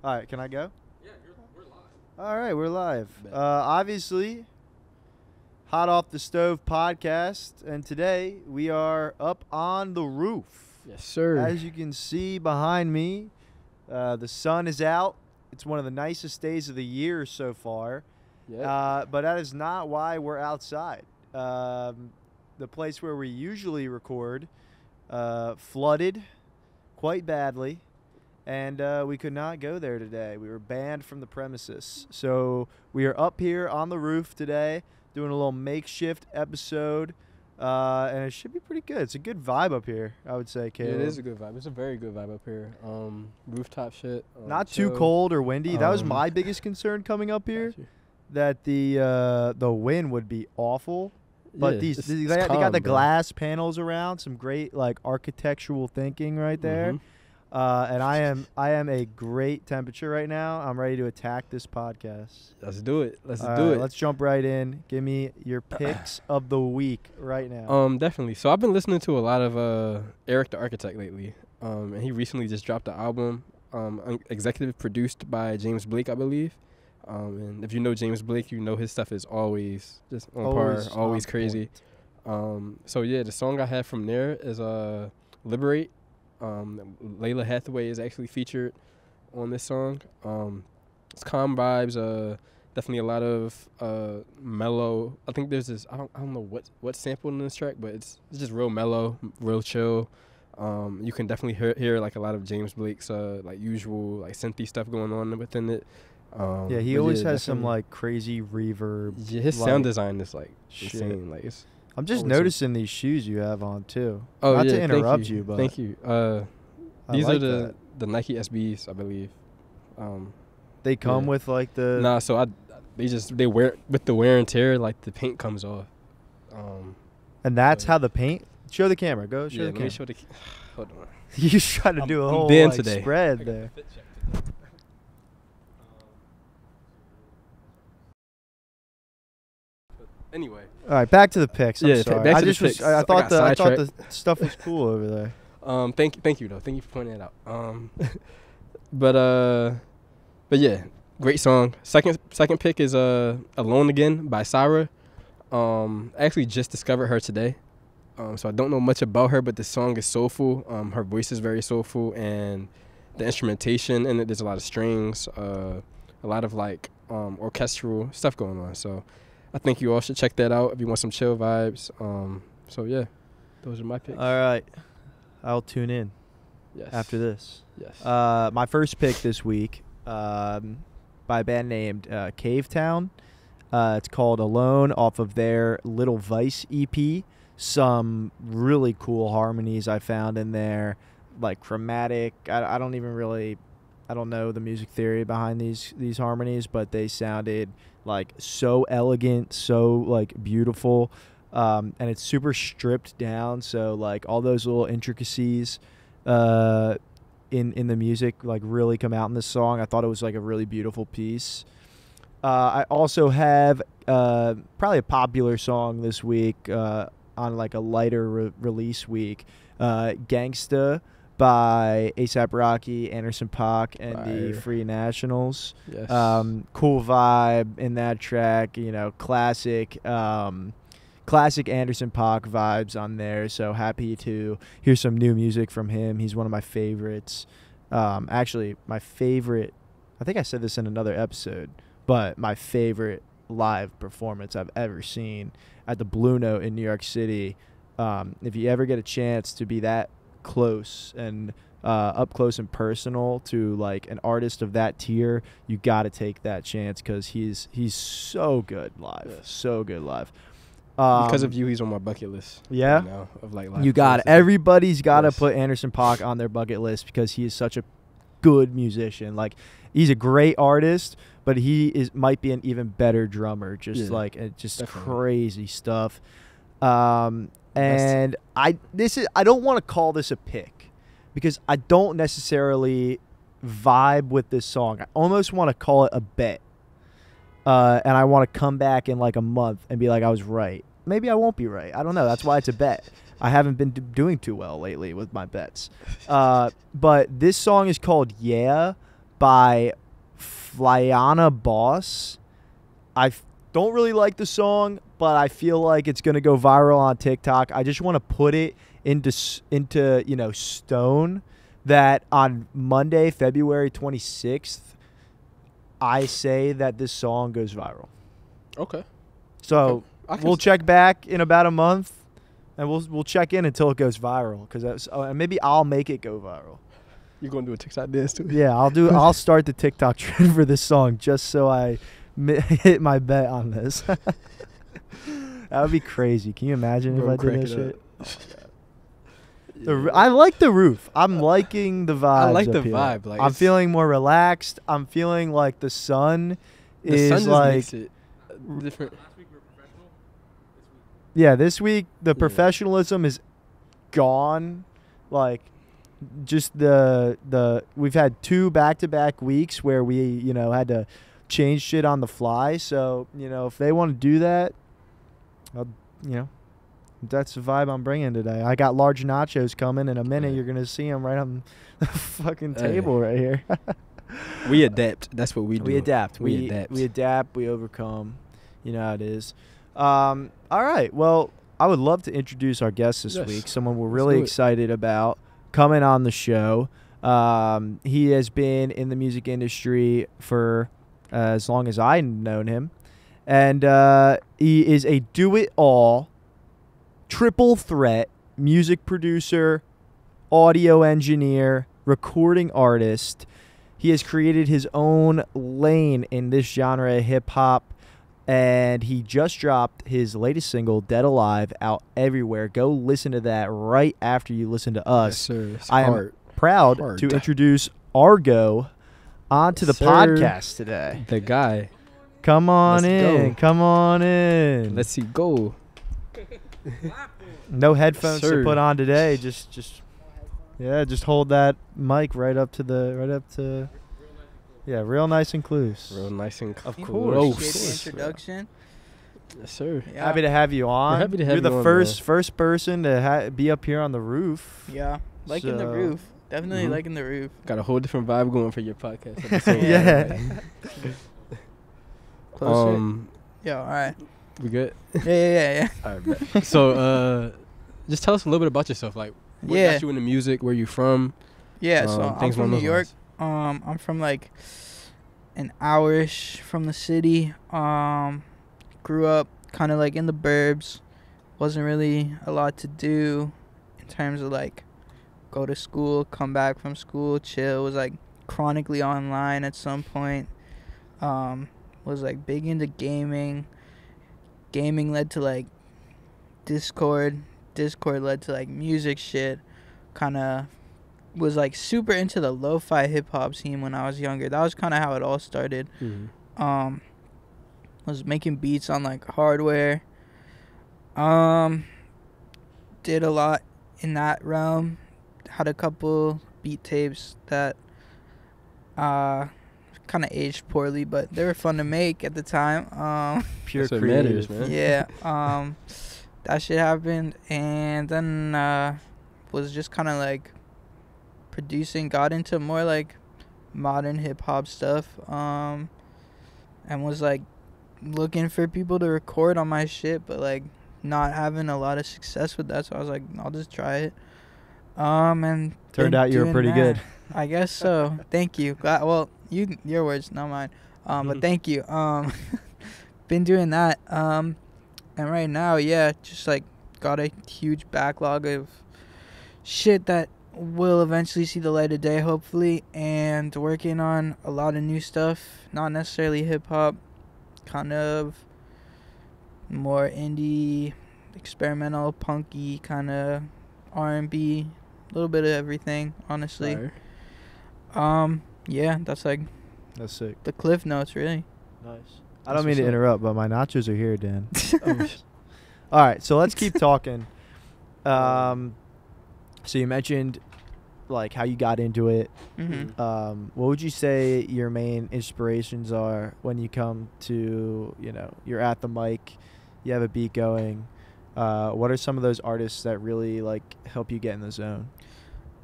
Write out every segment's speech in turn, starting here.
All right, can I go? Yeah, we're live. All right, we're live. Obviously, Hot Off the Stove podcast, and today we are up on the roof. Yes, sir. As you can see behind me, the sun is out. It's one of the nicest days of the year so far. Yeah. But that is not why we're outside. The place where we usually record flooded quite badly. And we could not go there today. We were banned from the premises. So we are up here on the roof today doing a little makeshift episode. And it should be pretty good. It's a good vibe up here, I would say, Caleb. Yeah, it is a good vibe. It's a very good vibe up here. Rooftop shit. Not too cold or windy. That was my biggest concern coming up here, that the wind would be awful. But yeah, they got the glass panels around, some great like architectural thinking right there. Mm-hmm. And I am a great temperature right now. I'm ready to attack this podcast. Let's do it. Let's All do right, it. Let's jump right in. Give me your picks of the week right now. Definitely. So I've been listening to a lot of Eric the Architect lately. And he recently just dropped an album, executive produced by James Blake, I believe. And if you know James Blake, you know his stuff is always just on par, always crazy. So yeah, the song I have from there is Liberate. Layla Hathaway is actually featured on this song. It's calm vibes, definitely a lot of mellow. I think there's this, I don't know what's sampled in this track, but it's just real mellow, real chill. You can definitely hear like a lot of James Blake's like usual like synthy stuff going on within it. Yeah, he always has some like crazy reverb. Yeah, his sound design is like insane. Like I'm just noticing these shoes you have on too. Oh, Not yeah, to interrupt you, but thank you. These like are the Nike SBs, I believe. They come with like the So they wear with the wear and tear, like the paint comes off. And that's how the paint. Show the camera. Go show the camera. Let me show the. Hold on. You just try to do a whole today. Spread there. Anyway. All right, back to the picks. I'm Yeah, sorry. back to the picks. I thought sidetracked. the stuff was cool over there. Thank you though. Thank you for pointing it out. But yeah, great song. Second pick is Alone Again by Sarah. I actually just discovered her today. So I don't know much about her, but the song is soulful. Her voice is very soulful, and the instrumentation in it, there's a lot of strings, a lot of like orchestral stuff going on. So I think you all should check that out if you want some chill vibes. So yeah, those are my picks. All right, I'll tune in. Yes. After this. Yes. My first pick this week, by a band named Cave Town. It's called Alone, off of their Little Vice EP. Some really cool harmonies I found in there, like chromatic. I don't know the music theory behind these harmonies, but they sounded like so elegant, so like beautiful, and it's super stripped down. So like all those little intricacies in the music like really come out in this song. I thought it was like a really beautiful piece. I also have probably a popular song this week on like a lighter release week, Gangsta by A$AP Rocky, Anderson .Paak, and the Free Nationals. Yes. Cool vibe in that track, classic Anderson .Paak vibes on there. So happy to hear some new music from him. He's one of my favorites. Actually, my favorite, I think I said this in another episode, but my favorite live performance I've ever seen at the Blue Note in New York City. If you ever get a chance to be that close and up close and personal to like an artist of that tier, you got to take that chance because he's so good live. Yes. So good live. Because of you, he's on my bucket list. Yeah, right now of like live you got it. performances. Everybody's got to put Anderson .Paak on their bucket list because he is such a good musician. Like he's a great artist, but he might be an even better drummer. Just definitely. Crazy stuff. And I don't want to call this a pick because I don't necessarily vibe with this song. I almost want to call it a bet. And I want to come back in like a month and be like, I was right. Maybe I won't be right. I don't know. That's why it's a bet. I haven't been doing too well lately with my bets. But this song is called Yeah by Flyana Boss. Don't really like the song, but I feel like it's going to go viral on TikTok. I just want to put it into stone that on Monday, February 26th, I say that this song goes viral. Okay. So we'll check back in about a month, and we'll check in until it goes viral. Because maybe I'll make it go viral. You're gonna do a TikTok dance too? Yeah, I'll start the TikTok trend for this song just so I hit my bet on this. That would be crazy. Can you imagine if I did that shit? Oh, God. I like the roof. I'm liking the vibe. I like the vibe. Like, I'm feeling more relaxed. I'm feeling like the sun is like makes it different. Yeah, this week the professionalism is gone. Like, just the we've had 2 back-to-back weeks where we had to change shit on the fly. So if they want to do that, that's the vibe I'm bringing today. I got large nachos coming in a minute. You're gonna see them right on the fucking table right here. We adapt. That's what we do. We adapt. We adapt. We overcome. You know how it is. All right. Well, I would love to introduce our guest this week. Someone we're really excited about coming on the show. He has been in the music industry for as long as I've known him. And he is a do-it-all, triple threat music producer, audio engineer, recording artist. He has created his own lane in this genre of hip-hop, and he just dropped his latest single, Dead Alive, out everywhere. Go listen to that right after you listen to us. Yes, sir. I am proud to introduce Argo onto the podcast today. The guy. Come on in. Come on in. Let's see. Go. No headphones to put on today. Just hold that mic right up to. Yeah, real nice and close. Real nice and of course. Appreciate the introduction. Yes, sir. Yeah. Happy to have you on. We're happy to have You're you the first person to be up here on the roof. Yeah, liking the roof. Definitely liking the roof. Got a whole different vibe going for your podcast. Yeah. Yeah, all right. We good? Yeah. All right. So, just tell us a little bit about yourself. Like, what got you into music? Where you from? Yeah, so I'm from New York. I'm from like an hour-ish from the city. Grew up kind of like in the burbs. Wasn't really a lot to do in terms of like go to school, come back from school, chill. Was like chronically online at some point. Was like big into gaming. Gaming led to like Discord. Discord led to like music shit. Kind of was like super into the lo-fi hip-hop scene when I was younger. That was kind of how it all started. Was making beats on like hardware. Did a lot in that realm. Had a couple beat tapes that kind of aged poorly, but they were fun to make at the time. Pure creators, man. Yeah. That shit happened, and then was just kind of like producing, got into more like modern hip hop stuff, and was like looking for people to record on my shit, but like not having a lot of success with that. So I was like, I'll just try it. And turned out you were pretty good. I guess so. Thank you. Well, your words, not mine. But thank you. Been doing that. And right now, yeah, just like got a huge backlog of shit that will eventually see the light of day, hopefully, and working on a lot of new stuff. Not necessarily hip hop, kind of more indie, experimental, punky, kind of R&B, a little bit of everything, honestly. Yeah, that's sick. The cliff notes, really. Nice. I don't mean to interrupt, but my nachos are here, Dan. All right, so let's keep talking. So you mentioned like how you got into it. What would you say your main inspirations are when you come to, you're at the mic, you have a beat going? What are some of those artists that really like help you get in the zone?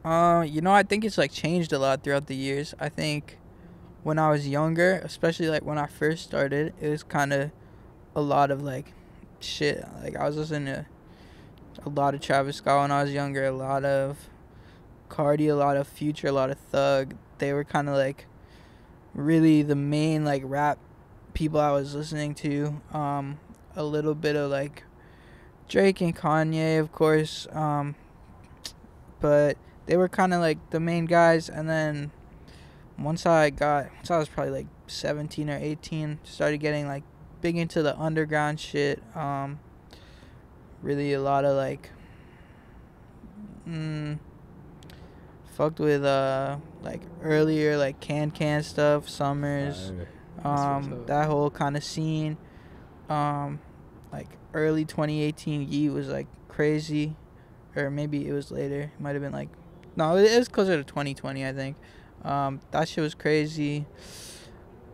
I think it's like changed a lot throughout the years. I think when I was younger, especially like when I first started, it was kind of a lot of like shit. Like I was listening to a lot of Travis Scott when I was younger, a lot of Cardi, a lot of Future, a lot of Thug. They were kind of like really the main like rap people I was listening to. A little bit of like Drake and Kanye, of course. But they were kind of like the main guys. And then once I was probably like 17 or 18, started getting like big into the underground shit. Really a lot of like fucked with like earlier like can stuff, Summers, that whole kind of scene. Like early 2018 Yeet was like crazy, or maybe it was later. It might have been like, no, it was closer to 2020, I think. That shit was crazy.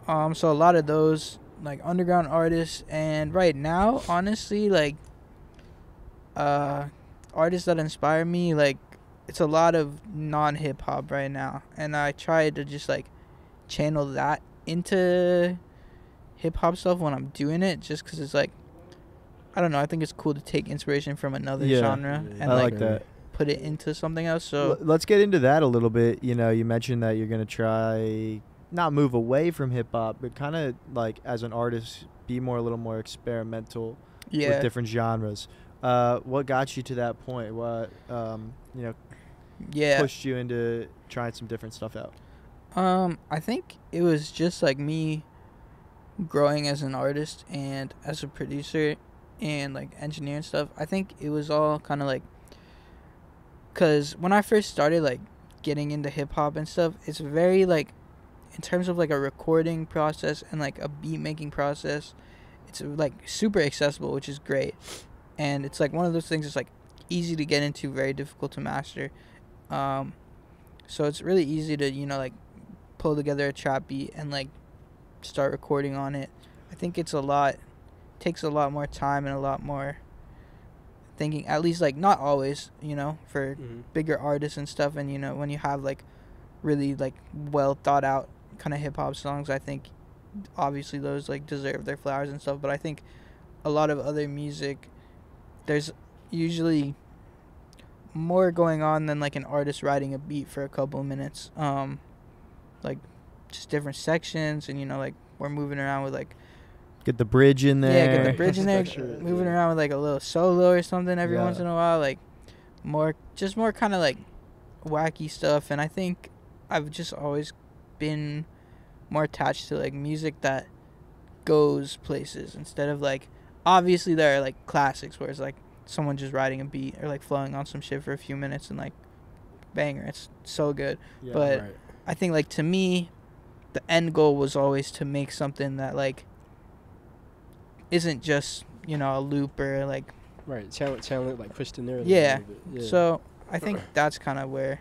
So a lot of those like underground artists, and right now, honestly, like artists that inspire me, like it's a lot of non-hip hop right now, and I try to just like channel that into hip hop stuff when I'm doing it, just because it's like, I don't know, I think it's cool to take inspiration from another genre and like that, put it into something else. So let's get into that a little bit. You know, you mentioned that you're gonna try not move away from hip hop, but kind of like as an artist be a little more experimental with different genres. What got you to that point? What pushed you into trying some different stuff out? I think it was just like me growing as an artist and as a producer and like engineer and stuff. I think it was all kind of like, because when I first started like getting into hip hop and stuff, it's very like, in terms of like a recording process and like a beat making process, it's like super accessible, which is great. And it's like one of those things that's like easy to get into, very difficult to master. So it's really easy to, you know, like pull together a trap beat and like start recording on it. I think takes a lot more time and a lot more thinking, at least like not always, you know, for bigger artists and stuff. And, you know, when you have like really like well thought out kind of hip hop songs, I think obviously those like deserve their flowers and stuff. But I think a lot of other music, there's usually more going on than like an artist writing a beat for a couple of minutes. Like just different sections, and, you know, like we're moving around with like, get the bridge in there. Yeah, get the bridge in there. Moving around with like a little solo or something every once in a while, like more kind of like wacky stuff. And I think I've just always been more attached to like music that goes places, instead of like, obviously there are like classics where it's like someone just writing a beat or like flowing on some shit for a few minutes and like banger, it's so good. But I think like to me the end goal was always to make something that like isn't just, you know, a loop or like channel it, like pushed in there So I think that's kind of where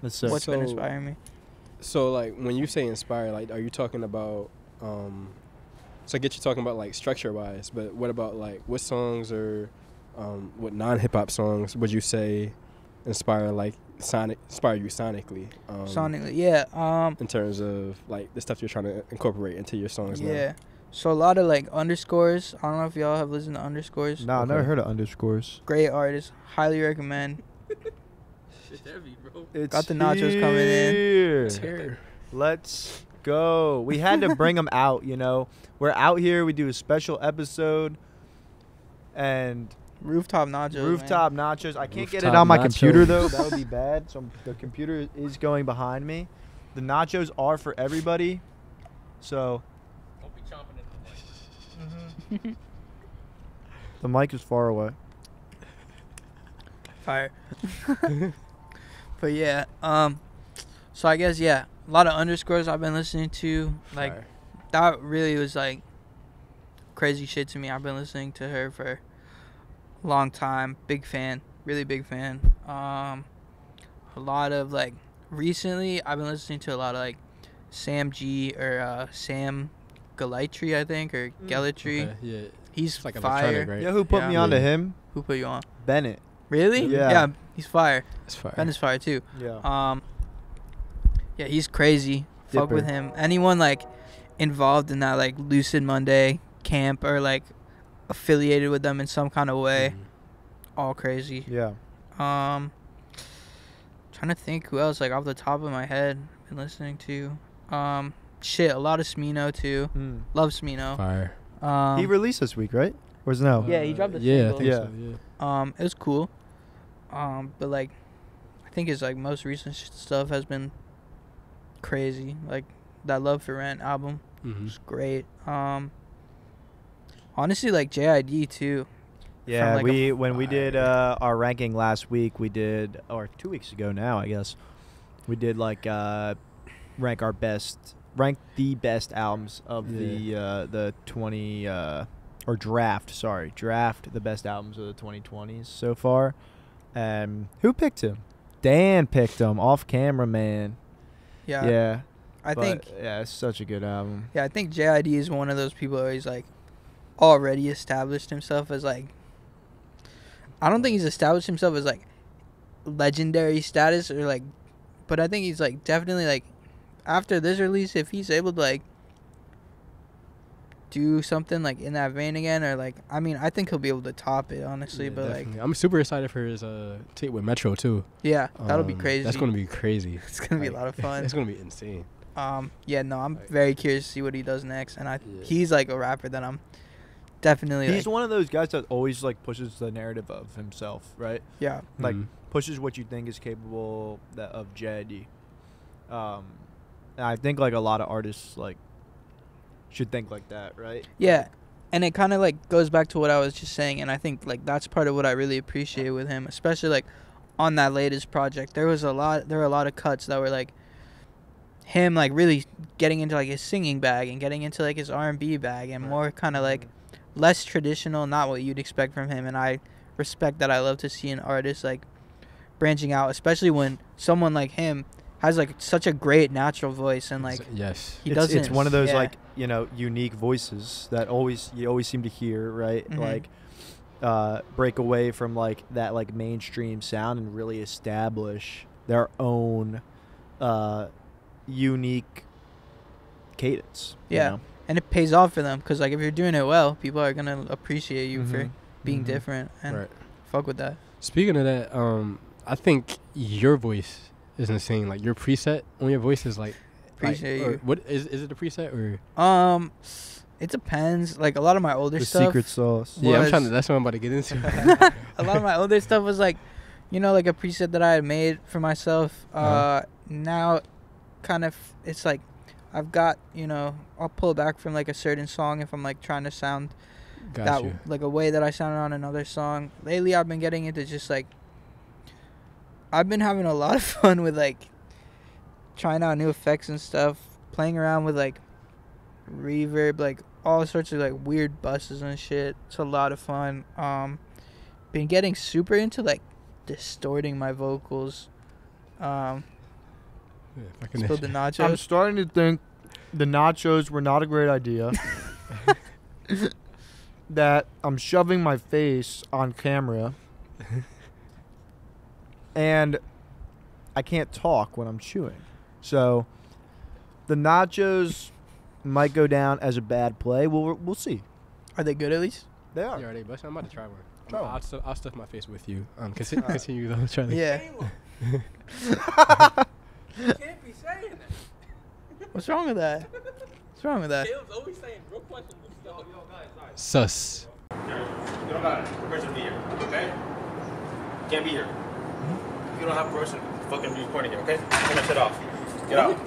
what's been inspiring me. So like when you say inspire, like are you talking about so I get you talking about like structure wise, but what about like what songs or what non-hip-hop songs would you say inspire you sonically? Sonically, in terms of like the stuff you're trying to incorporate into your songs now. Yeah. So a lot of like Underscores. I don't know if y'all have listened to Underscores. No, I've never heard of Underscores. Great artist. Highly recommend. Shit's heavy, bro. It's got the nachos coming in. It's here. Let's go. We had to bring them out, you know. We're out here. We do a special episode. And Rooftop nachos. I can't get it on my computer, though. That would be bad. So the computer is going behind me. The nachos are for everybody. So Don't be chomping into the mic. the mic is far away. Fire. But yeah, so I guess a lot of Underscores I've been listening to. Like that really was like crazy shit to me. I've been listening to her for a long time. Big fan, really big fan. A lot of like recently I've been listening to a lot of like Sam G or Sam Galatry, I think, or Galatry. Okay, yeah. He's like fire. Right? Yeah, who put me onto him? Who put you on? Bennett. Really? Yeah, he's fire. It's fire. Ben is fire too. Yeah. Yeah, he's crazy. fuck with him. Anyone like involved in that like Lucid Monday camp or like affiliated with them in some kind of way, all crazy. Yeah. Trying to think who else like off the top of my head been listening to. Shit, a lot of Smino too. Love Smino. Fire. He released this week, right? Or is no? Yeah, he dropped a Yeah, I single. think so. Yeah. It was cool. But like, I think his like most recent stuff has been crazy. Like that Love for Rent album was great. Honestly, like JID too. Yeah, like when we did our ranking last week, we did, or 2 weeks ago now, I guess, we did like rank the best albums of the 20 or draft the best albums of the 2020s so far. Who picked him? Dan picked him off camera, man. Yeah. I think it's such a good album. Yeah, I think JID is one of those people where he's like already established himself as like, I don't think he's established himself as like legendary status or like, but I think he's like definitely like after this release, if he's able to like do something like in that vein again, or like, I mean, I think he'll be able to top it, honestly. Yeah, but definitely. like, I'm super excited for his tape with Metro too. Yeah, that'll be crazy. That's gonna be crazy. It's gonna be a lot of fun. It's gonna be insane. Yeah, no, I'm very curious to see what he does next, and he's like a rapper that I'm definitely. He's one of those guys that always like pushes the narrative of himself, right? Yeah. Like pushes what you think is capable of JID. And I think like a lot of artists like should think like that, right? Yeah, and it kind of like goes back to what I was just saying, and I think like that's part of what I really appreciate with him, especially like on that latest project. There were a lot of cuts that were like him like really getting into like his singing bag and getting into like his R&B bag and more kind of like less traditional, not what you'd expect from him. And I respect that. I love to see an artist like branching out, especially when someone like him has like such a great natural voice and like he doesn't. It's one of those like, you know, unique voices that you always seem to hear, right? Like break away from like that like mainstream sound and really establish their own unique cadence. Yeah, you know? And it pays off for them because like if you're doing it well, people are gonna appreciate you for being different and fuck with that. Speaking of that, I think your voice is insane. Like your preset on your voice is like appreciate you. What is it a preset or? It depends. Like a lot of my older stuff. Secret sauce. Yeah, I'm trying to. That's what I'm about to get into. A lot of my older stuff was like, you know, like a preset that I had made for myself. Now, kind of, it's like, I've got, you know, I'll pull back from like a certain song if I'm like trying to sound like a way that I sounded on another song. Lately, I've been getting into just like, I've been having a lot of fun with like trying out new effects and stuff, playing around with like reverb, like all sorts of like weird buses and shit. It's a lot of fun. Been getting super into like distorting my vocals. Spilled the nachos. I'm starting to think the nachos were not a great idea. That I'm shoving my face on camera. And I can't talk when I'm chewing. So the nachos might go down as a bad play. We'll see. Are they good at least? They are. Yeah, are they? But I'm about to try one. Try one. I'll stuff my face with you. Continue though. Try to. Yeah. You can't be saying that. What's wrong with that? What's wrong with that? Caleb's always saying real questions. Yo, guys, sorry. Sus. You don't got permission to be here, okay? You can't be here. You don't have permission to fucking be recording here, okay? Turn that shit off. Get out.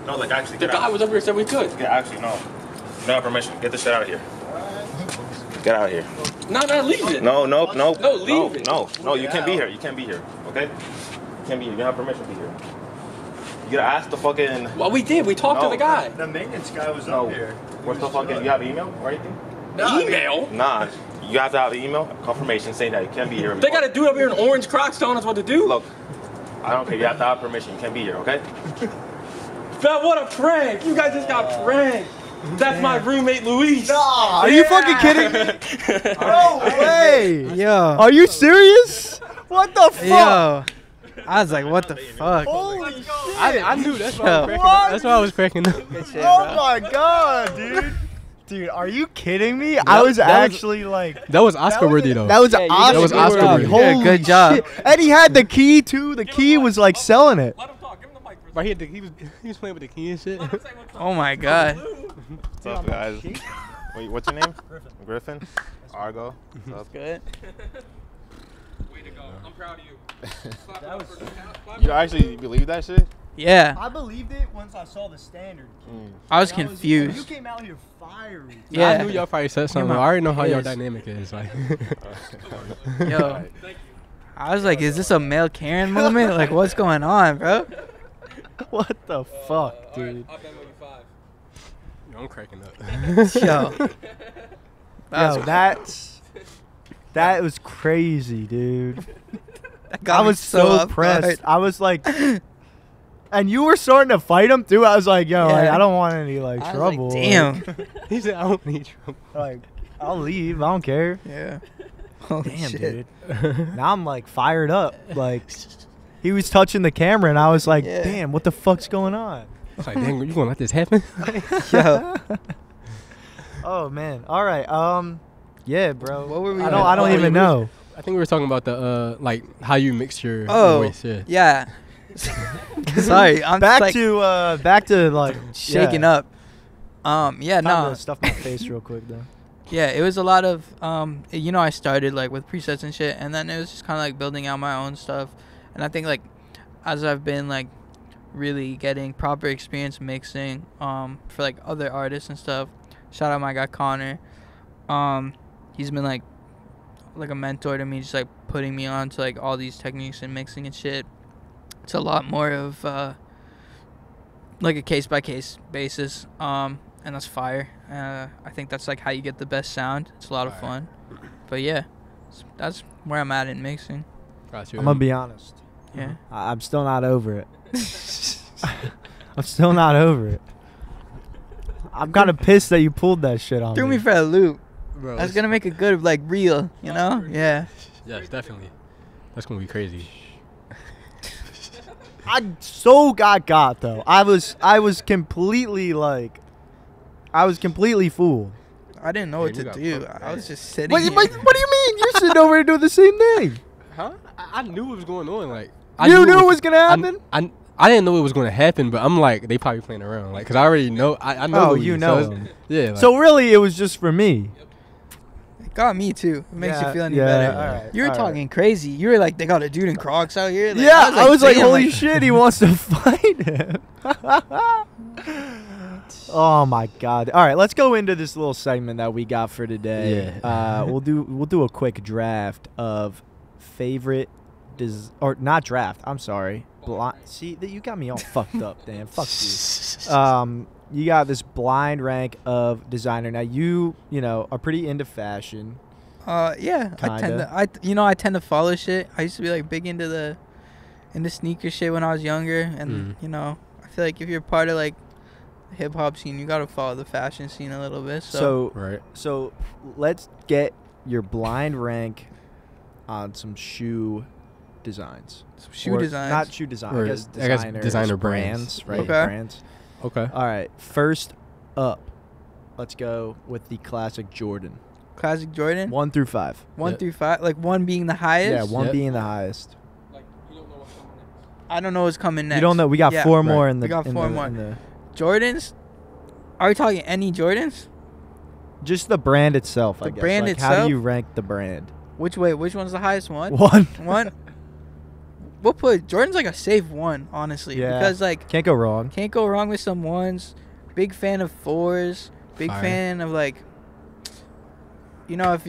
No, like actually, get out. The guy was up here said we could. Yeah, actually, no. You don't have permission. Get this shit out of here. Get out of here. No, leave it. No, leave it. No, you can't be here. You can't be here, okay? You can't be here. You don't have permission to be here. You gotta ask the fucking... Well, we did. We talked to the guy. The maintenance guy was up here. What's the fucking... You have email or anything? Email? Nah. You have to have the email confirmation saying that you can't be here. They got a dude up here in orange Crocs telling us what to do. Look, I don't care. You have to have permission. You can't be here, okay? But what a prank! You guys just got pranked. That's my roommate Luis. Are you fucking kidding me? No way. Yo. Are you serious? What the fuck? Yo. I was like, what the fuck? Holy shit! I knew that's why I was cracking up. That's why I was cracking up. Good shit, Oh bro. my god, dude! Dude, are you kidding me? I was actually like, That was Oscar worthy though. that was Yeah, you Oscar. did That was Oscar worthy. Holy Yeah, good job. shit. And he had the key too. The key was like selling it. Let him talk. Give him the mic for a Right here, he was playing with the key and shit. second. Let him say what's up. Oh my god. What's up, guys? Wait, what's your name? Griffin. Argo. What's up? Good. Way to go. I'm proud of you. Clap it up for clap You it up. actually believe that shit? Yeah. I believed it once I saw the standard. I was You confused. came out here fiery. Yeah. I knew y'all probably said something. I already know how your dynamic is. Like, Yo. I was like, is this a male Karen moment? Like, what's going on, bro? What the fuck, dude? I'll bet you 5. I'm cracking up. Yo. Yo, that was crazy, dude. That got I me was so off guard. pressed. I was like, and you were starting to fight him too. I was like, yo, Yeah. like, I don't want any like I was like, trouble. damn. He said, I don't need trouble. Like, I'll leave. I don't care. Yeah. Holy Damn, shit. dude. Now I'm like fired up. Like, he was touching the camera, and I was like, Yeah. damn, what the fuck's going on? It's like, dang, you gonna let this happen? Yo. Oh man. All right. Yeah, bro. What were we I on? don't Oh, even know. I think we were talking about the like how you mix your voice. Yeah. Yeah. Sorry, I'm Back just, like back to like shaking yeah. up. Yeah, Time no. to stuff my face real quick though. Yeah, it was a lot of I started like with presets and shit, and then it was just kind of like building out my own stuff. And I think like as I've been like really getting proper experience mixing for like other artists and stuff. Shout out my guy Connor. He's been like a mentor to me, just like putting me on to like all these techniques and mixing and shit. It's a lot more of like a case by case basis, and that's fire. I think that's like how you get the best sound. It's a lot of fun. But yeah, that's where I'm at in mixing. Got you. I'm gonna be honest. Yeah. I'm still not over it. I'm still not over it. I'm kind of pissed that you pulled that shit on Threw me. me for a loop. Bro, That's gonna make a good like reel, you know? Yeah. Yes, definitely. That's gonna be crazy. I so got though. I was completely like, I was completely fooled. I didn't know Yeah, what you to got do. fucked, I was just sitting What, here. what do you mean? You're sitting over here doing the same thing. Huh? I knew what was going on. Like, You knew it was gonna happen. I didn't know it was going to happen, but I'm like, they probably playing around. Like, cause I already know. I know. Oh, who you so know it's- him. Yeah. Like, So really, it was just for me. It got me too. It makes Yeah, you feel any yeah, better. alright, You were alright. talking crazy. You were like, they got a dude in Crocs out here. Like, Yeah, I was like, damn, holy shit, he wants to fight him. Oh my god! All right, let's go into this little segment that we got for today. Yeah. We'll do a quick draft of favorite, or not draft. I'm sorry. See that you got me all fucked up, Dan. Fuck you. You got this blind rank of designer. Now you know are pretty into fashion. Yeah. I tend to follow shit. I used to be like big into sneaker shit when I was younger, and you know, I feel like if you're part of like the hip hop scene, you gotta follow the fashion scene a little bit. So right. So let's get your blind rank on some shoe designs. shoe Or designs. Not shoe design. Or I guess I guess designers, designer brands. right? Okay. Brands. Okay. All right. First up, let's go with the classic Jordan. Classic Jordan. 1 through 5. 1 Yep. through 5. Like 1 being the highest. Yeah, 1 Yep. being the highest. Like, you don't know what's coming next. I don't know what's coming next. You don't know. We got Yeah. 4 more in the. We got in 4 the- more. in the- Jordans. Are we talking any Jordans? just the brand itself. I The guess. brand Like, How itself? do you rank the brand? Which one's the highest one? 1. One. We'll put Jordan's like a safe 1, honestly. Yeah. Because like Can't go wrong. can't go wrong with some 1s. Big fan of 4s. Big Fire. fan of like, you know, if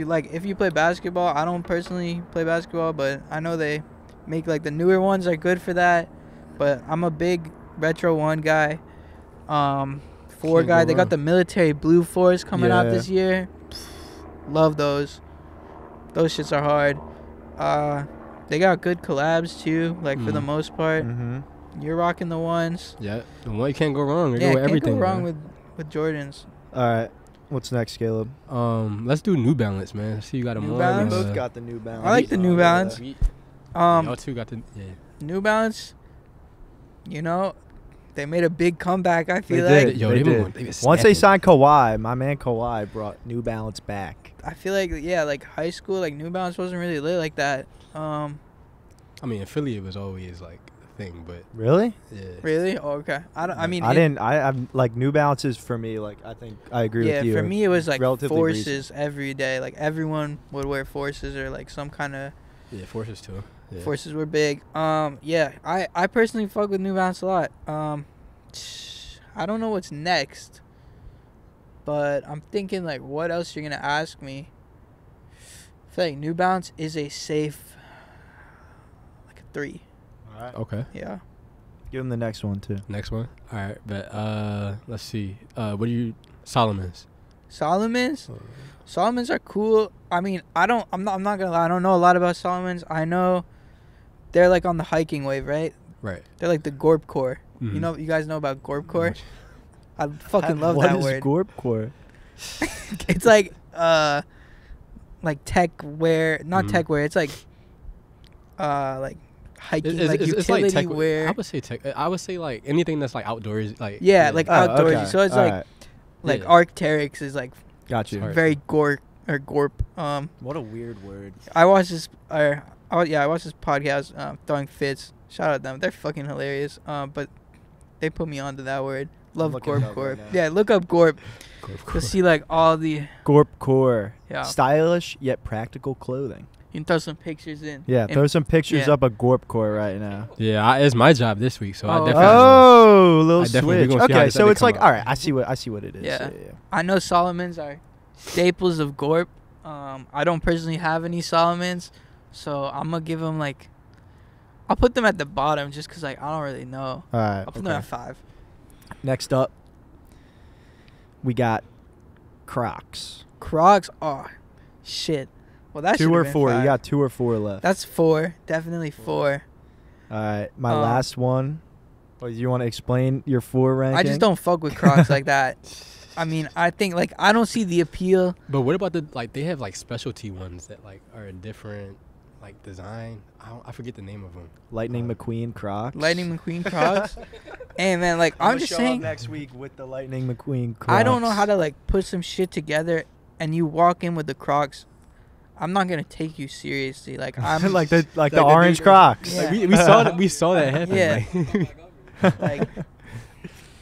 you play basketball, I don't personally play basketball, but I know they make like the newer ones are good for that. But I'm a big retro 1 guy. 4 Can't guy. go They got wrong. the military blue 4s coming out Yeah. this year. Love those. Those shits are hard. They got good collabs too, like for the most part. Mm-hmm. You're rocking the 1s. Yeah. The one you can't go wrong. You Yeah, go with can't everything. go wrong man. with Jordans. All right. What's next, Caleb? Let's do New Balance, man. See, you got them New on. Balance? Both got the New Balance. I like the New Balance. Sweet. Um, Y'all two got the New Balance, you know, they made a big comeback. I feel They like. did. Yo, They they did. been Once they signed Kawhi, my man Kawhi brought New Balance back. I feel like like high school, like New Balance wasn't really lit like that. I mean, affiliate was always like a thing, but Really? yeah. Really? Oh, okay. I'm like New Balances for me. Like I think I agree with you. for me it was like relatively Forces every day. Like everyone would wear Forces or like some kind of Yeah, Forces too. Yeah. Forces were big. Yeah, I personally fuck with New Balance a lot. I don't know what's next, but I'm thinking like what else you're gonna ask me. I feel like New Balance is a safe like a 3. All right. Okay. Yeah. Give them the next one too. Next one. All right, but let's see. What do you Solomon's? Solomons are cool. I mean, I'm not gonna lie. I don't know a lot about Solomons. I know they're like on the hiking wave, right? Right. They're like the Gorp Core. Mhm. You guys know about Gorp Core? I fucking love that word. What is Gorpcore? It's like tech wear, not tech wear. It's like hiking, like utility it's like tech, wear. I would say tech. I would say like anything that's like outdoors, like Yeah, like outdoorsy. okay. So it's All like right. like Yeah. Arc'teryx is like Got you. Sorry. very Gorp. What a weird word. I watched this podcast, Throwing Fits. Shout out them. They're fucking hilarious. But they put me onto that word. Love looking it Gorp up Core. right now. Yeah, look up Gorp. You'll see like all the Gorpcore. Yeah. Stylish yet practical clothing. you can throw some pictures in. Yeah, And- throw some pictures yeah. up of Gorpcore right now. Yeah, it's my job this week, so I Oh, definitely. Oh, little I definitely- we're switch. gonna see how Okay, this so other it's come like out. all right. I see what it is. Yeah. I know Solomons are staples of Gorp. I don't personally have any Solomons, so I'm gonna give them like, I'll put them at the bottom just because like I don't really know. All right. I'll put them at 5. Next up, we got Crocs. Crocs, oh shit. Well, that 2 should've or been 4. 5. You got 2 or 4 left. That's 4, definitely 4. All right. My last one. Oh, you want to explain your 4 ranking? I just don't fuck with Crocs like that. I mean, I think like I don't see the appeal. But what about the like? They have like specialty ones that like are a different like design. I forget the name of them. Lightning McQueen Crocs. Lightning McQueen Crocs. Hey man, like I'm just saying. next week with the Lightning McQueen Crocs. I don't know how to like put some shit together, and you walk in with the Crocs. I'm not gonna take you seriously. Like I'm like the Like orange the- Crocs. Yeah. Like, we saw that happen. Yeah. Like, like,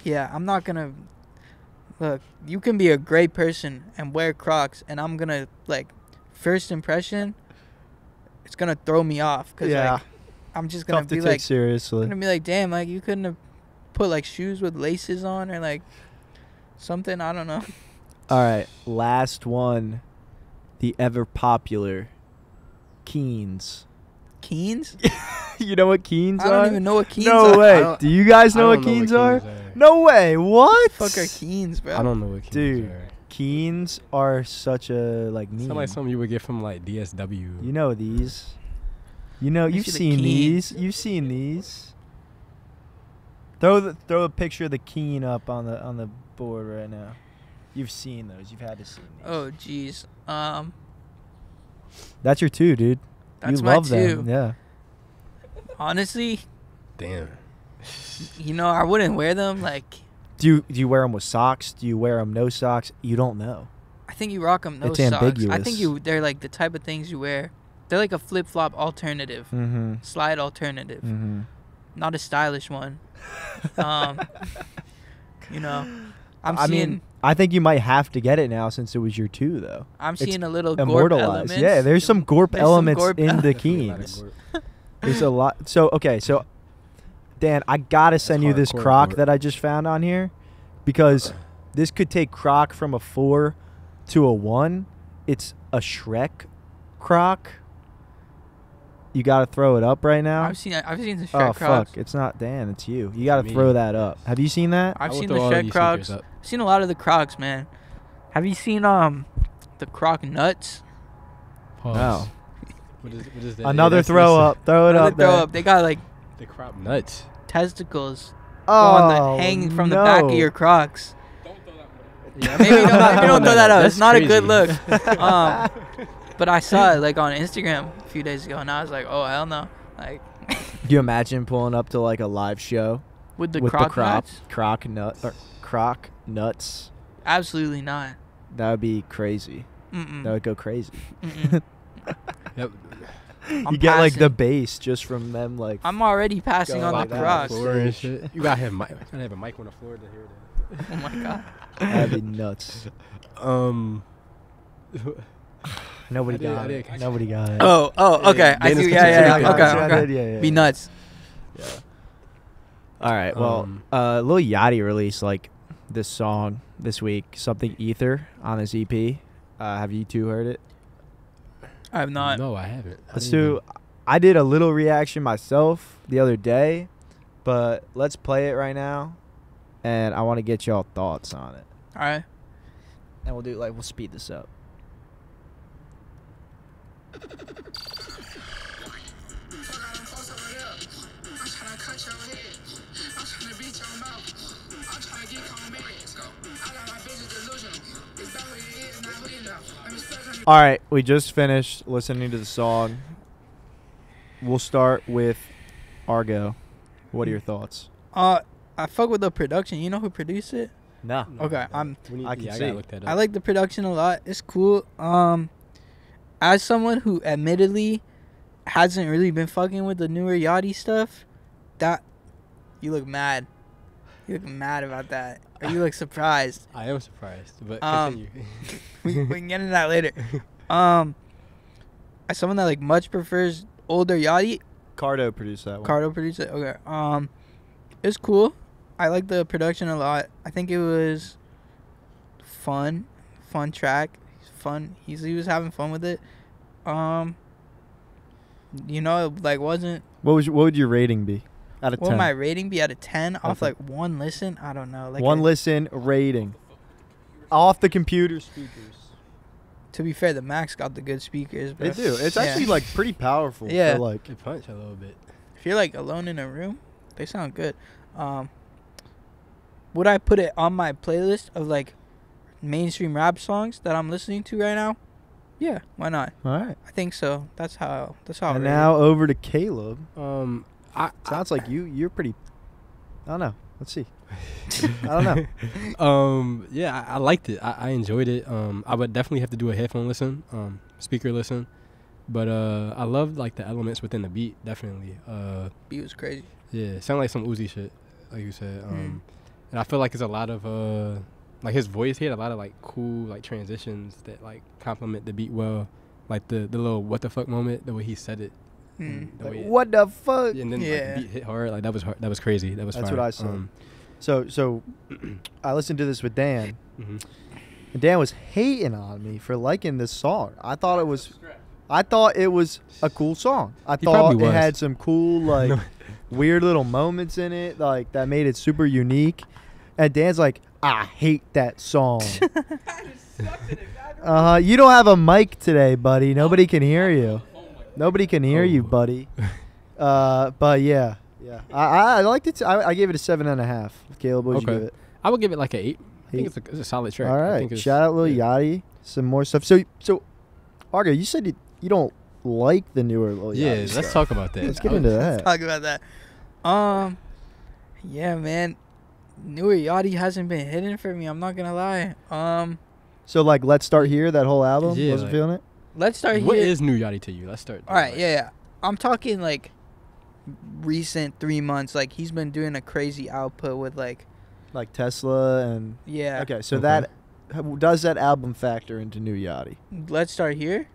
yeah, I'm not gonna. Look, you can be a great person and wear Crocs, and I'm gonna like, first impression, it's gonna throw me off. Cause Yeah. like, I'm just gonna Tough to be take like, seriously. gonna be like, damn, like you couldn't have put like shoes with laces on or like something. I don't know. All right, last one. The ever popular Keens. Keens? You know what Keens I are? don't even know what Keens No are. way. Do you guys know what Keens are? No way. What? Fuck are Keens, bro? I don't know what Keens Dude. are. Keens are such a like meme. Sound like something you would get from like DSW. You know these. You know Let me you've see the seen Keens. these. You've seen these. Throw a picture of the Keen up on the board right now. You've seen those. You've had to see these. Oh, jeez. That's your 2, dude. That's you my love 2. them. Yeah. Honestly, Damn. you know, I wouldn't wear them. Like, Do you wear them with socks? Do you wear them no socks? You don't know. I think you rock them no It's socks. I ambiguous. think they're like the type of things you wear. They're like a flip flop alternative, Mm-hmm. slide alternative, Mm-hmm. not a stylish one. You know, I mean, I think you might have to get it now since it was your 2, though. I'm it's seeing a little Gorp Immortalized. elements. Yeah, there's some Gorp There's some elements Gorp in the Definitely a lot of Keens. Gorp. There's a lot. So okay, so Dan, I gotta send you this hardcore Croc Gorp. that I just found on here, because this could take Croc from a 4 to a 1. It's a Shrek Croc. You gotta throw it up right now. I've seen the Oh Shrek Crocs. fuck! It's not Dan. It's you. You gotta Me. throw that up. Have you seen that? I've I will seen the throw all Shrek these Crocs. sneakers up. I've seen a lot of the Crocs, man. Have you seen the Croc Nuts? Pause. No. What is that? Another that's- throw that's up. Throw it Another up. throw Dan. up. They got like The crop nuts. testicles Oh, on the hanging from the back of no. your Crocs. Yeah, Maybe don't throw that up. That's It's not crazy. a good look. But I saw it like on Instagram a few days ago, and I was like, oh hell no, like Do you imagine pulling up to like a live show With the with croc the nuts? croc nuts? Absolutely not. That would be crazy. Mm-mm. That would go crazy. Mm-mm. Yep. I'm You get like the passing. bass just from them. Like I'm already passing Go on like the that. crocs. Floor and shit. You gotta have a mic on the floor to hear that. Oh my god. that'd be nuts. Nobody I got did it. catch Nobody got it. Oh, okay. I Dana's see. catching Yeah. it. Okay. Yeah. Be nuts. Yeah. All right. Well, Um, Lil Yachty released like this song this week, something Ether on his EP. Have you two heard it? I have not. No, I haven't. Let's do. I did a little reaction myself the other day, but let's play it right now, and I want to get y'all thoughts on it. All right. And we'll speed this up. All right, we just finished listening to the song. We'll start with Argo. What are your thoughts? I fuck with the production. You know who produced it? No. Okay, I I'm. can I can I see. gotta look that up. I like the production a lot. It's cool. As someone who admittedly hasn't really been fucking with the newer Yachty stuff, that you look mad. You look mad about that, or you look surprised. I am surprised, but Um, continue. we can get into that later. As someone that like much prefers older Yachty, Cardo produced that one. Cardo produced it. Okay. It's cool. I like the production a lot. I think it was fun track. Fun. He was having fun with it. You know, it, like wasn't. What would your rating be out of What 10? would my rating be out of 10 off Okay. like one listen? I don't know. Like One listen rating. Off the computer speakers. To be fair, the Macs got the good speakers. They But do. It's yeah. actually like pretty powerful. Yeah. For, like It punch a little bit. If you're like alone in a room, they sound good. Would I put it on my playlist of like mainstream rap songs that I'm listening to right now? Yeah, why not? all right. I think so. That's how. And I now over to Caleb. I Sounds like you're pretty. I don't know. Let's see. I don't know. Yeah, I liked it. I enjoyed it. I would definitely have to do a headphone listen, speaker listen, but I loved like the elements within the beat. Definitely. Beat was crazy. Yeah, it sounded like some Uzi shit, like you said. And I feel like it's a lot of like his voice. He had a lot of like cool like transitions that like complement the beat well. Like the little what the fuck moment, the way he said it. Mm. The way What the fuck? and then Yeah. like, the beat hit hard. Like that was hard. That was crazy. That was That's fire. what I said. So I listened to this with Dan. Mhm. And Dan was hating on me for liking this song. I thought it was a cool song. I He thought probably it was. had some cool like weird little moments in it, like that made it super unique. And Dan's like, I hate that song. You don't have a mic today, buddy. Nobody can hear you. Nobody can hear you, buddy. But yeah. I liked it. I gave it a 7.5. Caleb, what'd you Okay. give it? I would give it like an 8. I think Eight? it's a solid track. All I right. think it's- Shout out Lil yeah. Yachty. Some more stuff. So Argo, you said you don't like the newer Lil Yachty Yeah, let's stuff. talk about that. Let's get into that. Talk about that. Yeah, man. Newer Yachty hasn't been hitting for me. I'm not gonna lie. So like, let's start here. That whole album. Yeah, Wasn't like- feeling it. Let's start What here. is New Yachty to you? Let's start. All right, yeah. I'm talking like recent 3 months. Like he's been doing a crazy output with like Like Tesla and. yeah. Okay, so Okay. that does that album factor into New Yachty? Let's start here.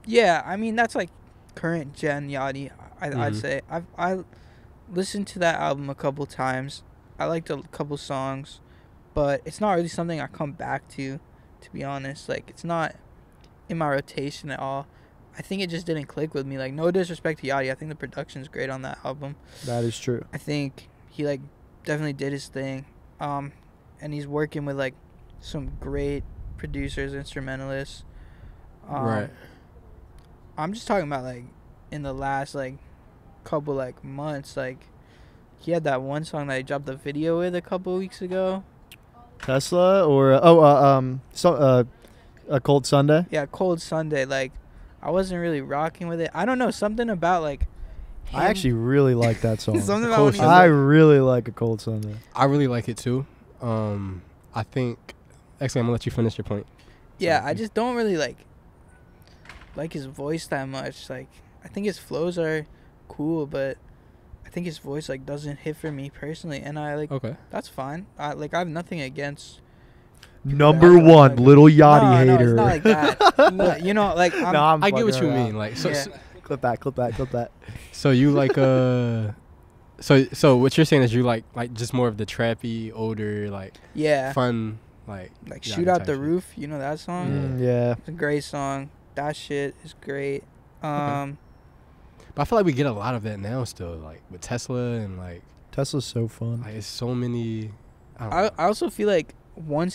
Yeah, I mean that's like current gen Yachty. I'd Mhm. say I listened to that album a couple times. I liked a couple songs, but it's not really something I come back to be honest. Like it's not in my rotation at all. I think it just didn't click with me. Like no disrespect to Yachty, I think the production's great on that album. That is true. I think he like definitely did his thing. And he's working with like some great producers, instrumentalists. Right. I'm just talking about like in the last like couple like months. Like he had that one song that he dropped the video with a couple weeks ago. Tesla or a Cold Sunday. Yeah, Cold Sunday. Like I wasn't really rocking with it. I don't know, something about like. I actually really like that song. Something about when I really like A Cold Sunday. I really like it too. I think. Actually, I'm gonna let you finish your point. Yeah, I just don't really like his voice that much. Like, I think his flows are cool, but I think his voice like doesn't hit for me personally, and I like. Okay. That's fine. I have nothing against. Number one, Little Yachty hater. No, it's not like that. But, you know, like I get what you mean. Like, so, yeah. Clip that. So you like so what you're saying is you like just more of the trappy, older, like fun, like Shoot Out the Roof. You know that song? Yeah. It's a great song. That shit is great. Okay. But I feel like we get a lot of that now still, like with Tesla and like Tesla's so fun. Like it's so many. I also feel like I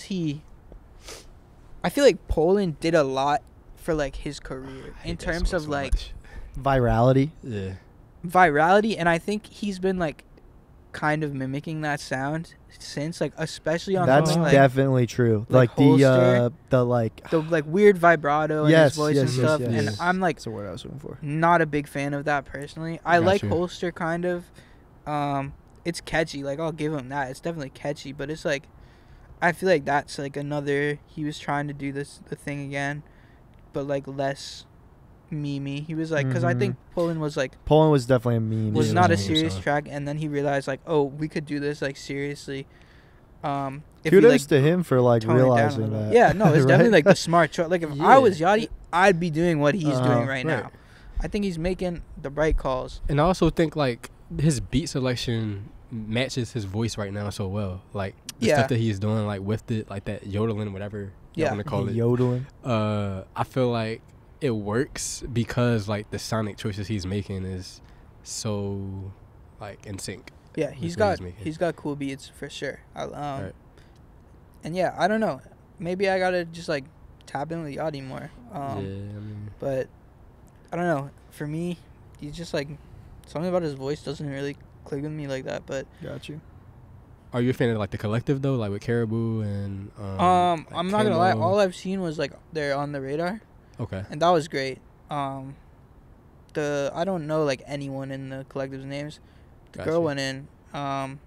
feel like Poland did a lot for like his career in terms of like virality. Yeah. Virality, and I think he's been like kind of mimicking that sound since, like, especially on that's something, like, definitely true. Like the weird vibrato in his voice and stuff. Yes. And I'm like, that's the word I was looking for. Not a big fan of that personally. I like Holster kind of. It's catchy. Like, I'll give him that. It's definitely catchy, but it's like, I feel like that's like another. He was trying to do the thing again, but like less memey. He was like, because I think Poland was definitely a meme. Was not a serious track, and then he realized like, oh, we could do this like seriously. Kudos to him for like realizing that. Yeah, no, it's definitely like the smart choice. Like if I was Yachty, I'd be doing what he's doing right now. I think he's making the right calls. And I also think like his beat selection matches his voice right now so well. Like the stuff that he's doing, like with it, like that yodeling, whatever you want to call it. Yodeling. I feel like it works because like the sonic choices he's making is so like in sync. Yeah, he's got cool beats for sure. And yeah, I don't know. Maybe I gotta just like tap in with Yachty more. But I don't know. For me, he's just like something about his voice doesn't really click with me like that. But got you. Are you a fan of like the collective though, like with Caribou and? I'm not gonna lie. All I've seen was like they're on the radar. Okay. And that was great. I don't know like anyone in the collective's names. The girl went in, and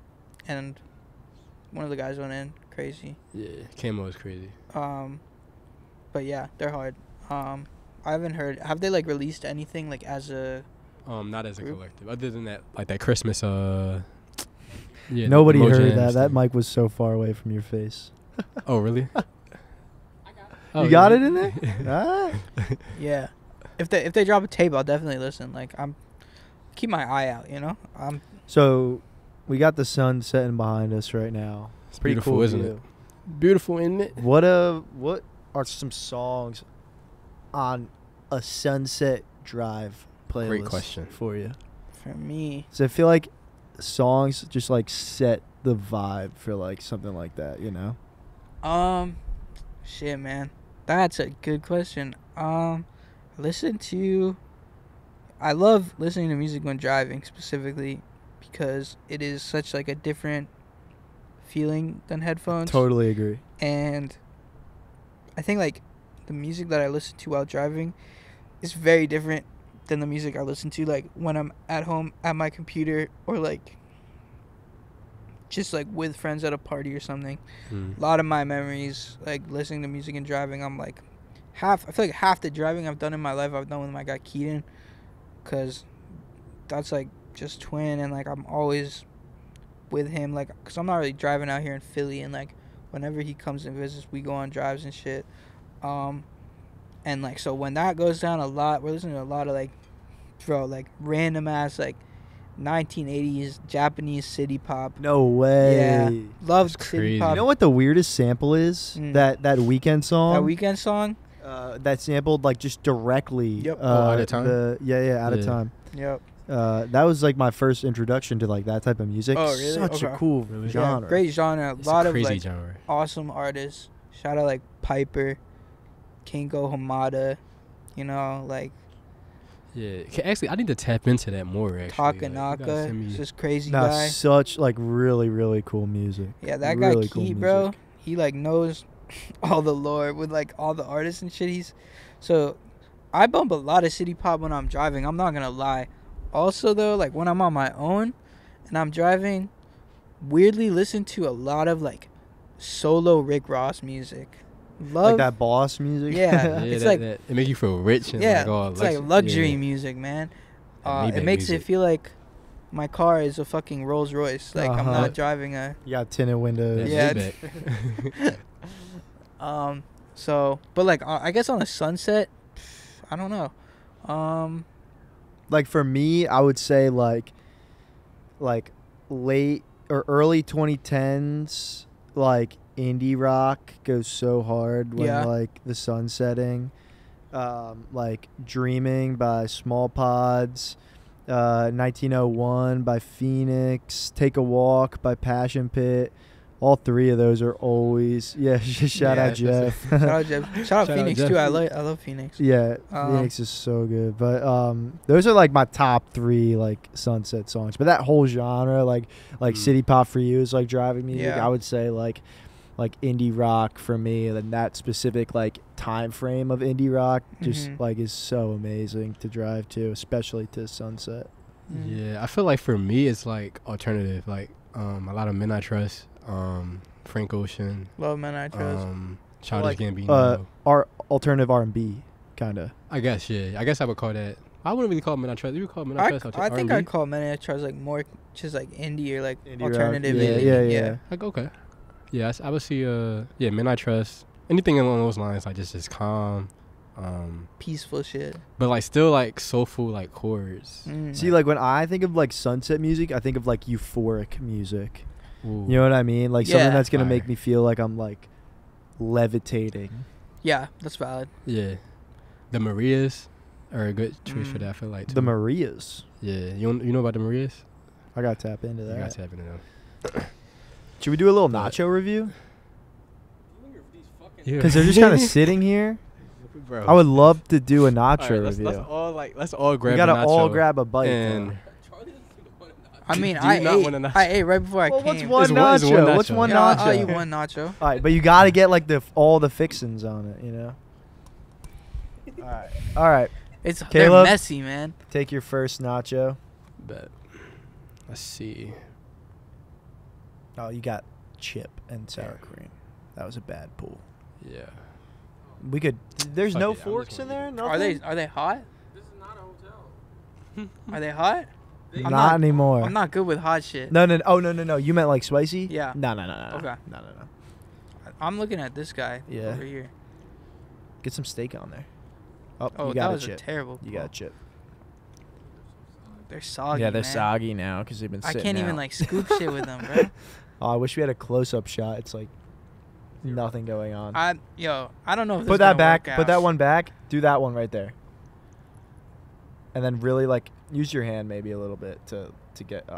one of the guys went in. Crazy. Yeah, Camo is crazy. But yeah, they're hard. I haven't heard. Have they like released anything like as a? Not as a group? collective. Other than that, like that Christmas. Yeah. Nobody heard that. That mic was so far away from your face. Oh really? You got it in there? Yeah. If they drop a tape, I'll definitely listen. Like keep my eye out, you know? So we got the sun setting behind us right now. It's pretty beautiful, cool, isn't it? Beautiful, isn't it? What are some songs on a sunset drive playlist? Great question for you. For me. So I feel like songs just like set the vibe for like something like that, you know? Shit, man. That's a good question. I love listening to music when driving, specifically because it is such like a different feeling than headphones. Totally agree. And I think like the music that I listen to while driving is very different than the music I listen to like when I'm at home at my computer or like just like with friends at a party or something. A lot of my memories like listening to music and driving, I'm like I feel like half the driving I've done in my life I've done with my guy Keaton, because that's like just twin, and like I'm always with him, like because I'm not really driving out here in Philly, and like whenever he comes and visits we go on drives and shit, and like so when that goes down a lot, we're listening to a lot of like random ass like 1980s Japanese city pop. No way. Yeah, love city pop. You know what the weirdest sample is? That Weekend song. That Weekend song. That sampled like just directly. Yep. Out of time. Out of time. Yep. That was like my first introduction to like that type of music. Oh really? Such a cool genre. Yeah, great genre. It's a lot a of crazy like genre. Awesome artists. Shout out like Piper, Kingo Hamada. You know like. Yeah, actually, I need to tap into that more. Actually, Takanaka, it's just crazy guy. guy. Such like really really cool music. Yeah, that really guy Key, bro. He like knows all the lore with like all the artists and shit. I bump a lot of city pop when I'm driving. I'm not gonna lie. Also though, like when I'm on my own and I'm driving, weirdly listen to a lot of like solo Rick Ross music. Like that boss music. Yeah, it's like it make you feel rich and yeah, like it's like luxury music, man. It makes it feel like my car is a fucking Rolls Royce. Like I'm not driving a. You got tinted windows. Yeah. So, but like I guess on a sunset, I don't know. Like for me, I would say like late or early 2010s, like indie rock goes so hard when like the sun's setting. Like Dreaming by Small Pods, 1901 by Phoenix, Take a Walk by Passion Pit. All three of those are always shout out Jeff. Shout out Jeff. Shout out Phoenix too. I love Phoenix. Yeah, Phoenix is so good. But those are like my top three like sunset songs. But that whole genre, like city pop for you is like driving music. I would say like indie rock for me, and that specific like time frame of indie rock just like is so amazing to drive to, especially to sunset. Yeah, I feel like for me it's like alternative, like a lot of Men I Trust, Frank Ocean, love Men I Trust, Childish Gambino, alternative R&B kind of. I guess I guess I would call that. I wouldn't really call Men I Trust. You would call Men I Trust I think R&B? I'd call Men I Trust like more just like indie or like Indie alternative. Yeah. Like okay. Yeah, I would see Men I Trust. Anything along those lines, like just calm, peaceful shit. But like still like soulful like chords. See, like when I think of like sunset music, I think of like euphoric music. Ooh. You know what I mean? Like something that's gonna Fire. make me feel like I'm like levitating. Yeah, that's valid. Yeah, the Marias are a good choice for that. I feel like too. The Marias. Yeah, you know about the Marias? I gotta tap into that. You gotta tap into them. Should we do a little nacho review? Yeah. Because they're just kind of sitting here. Bro. I would love to do a nacho review. Let's all grab. We gotta a nacho all grab a bite. and I mean, Do you not want a nacho? I ate right before I Well, came. what's one It's one nacho? nacho. What's one You know, I'll nacho? eat one nacho. All right, but you gotta get like all the fixins on it, you know. All right. They're Caleb? messy, man. Take your first nacho. Bet. Let's see. Oh, you got chip and sour cream. That was a bad pull. Yeah. We could. There's Fuck no it, I'm forks just in gonna there. eat Nothing? Are they hot? This is not a hotel. Are they hot? I'm Not not- anymore. I'm not good with hot shit. No. Oh no. You meant like spicy? Yeah. No. Okay. No. I'm looking at this guy Yeah. over here. Get some steak on there. Oh, Oh, you that got was a a chip. terrible. You pull. got a chip. They're soggy. Yeah, they're man. soggy now because they've been I sitting can't even out. like scoop shit with them, bro. Oh, I wish we had a close-up shot. It's like nothing going on. I don't know if this Put is that gonna back. work Put out. that one back. Do that one right there. And then really like use your hand maybe a little bit to get.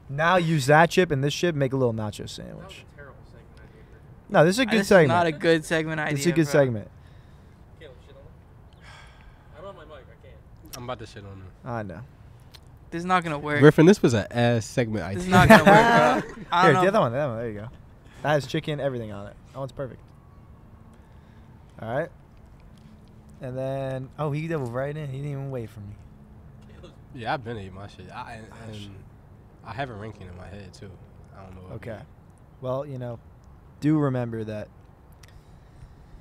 Now use that chip and this chip. Make a little nacho sandwich. No, this is a good This segment. is not a good segment idea. This is a good bro. segment. Caleb, shit on it. I'm on my mic. I can't. I'm about to shit on them. I know. This is not gonna work. Griffin, this was an ass segment idea. This is not gonna work, bro. I Here, don't the other know. one. The other one. There you go. That has chicken, everything on it. Oh, it's perfect. All right. And then, oh, he dove right in. He didn't even wait for me. Yeah, I've been eating my shit. And I have a ranking in my head too. I don't know. What Okay. Well, you know, do remember that